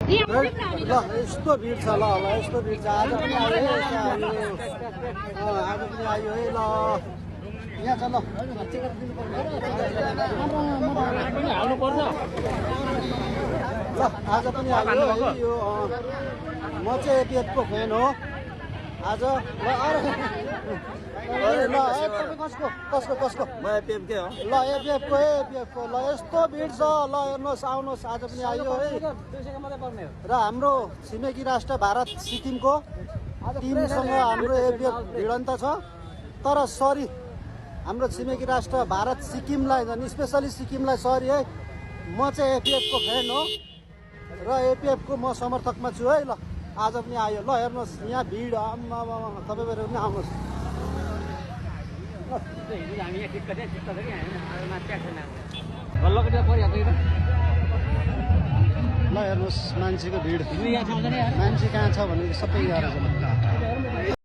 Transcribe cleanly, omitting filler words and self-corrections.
ल यस्तो भिड छ ल यस्तो भिड छ आज पनि आयो आज पनि आयो है ल यहाँ छ ल ल आज पनि आयो है यो म चाहिँ एपिएफको फ्यान हो आज ल ल कसको कसको कसको म एपिएफकै हो ल एपिएफको ल यस्तो भिड छ ल हेर्नुहोस् आउनुहोस् आज पनि आयो है र हाम्रो छिमेकी राष्ट्र भारत सिक्किमको टिमसँग हाम्रो एपिएफ भिडन्त छ तर सरी हाम्रो छिमेकी राष्ट्र भारत सिक्किमलाई झन् स्पेसली सिक्किमलाई सरी है म चाहिँ एपिएफको फ्यान हो र एपिएफको म समर्थकमा छु है ल आज पनि आयो ल हेर्नुहोस् यहाँ भिड तपाईँहरू पनि आउनुहोस् ल हेर्नुहोस् मान्छेको भिड मान्छे कहाँ छ भने सबै गएर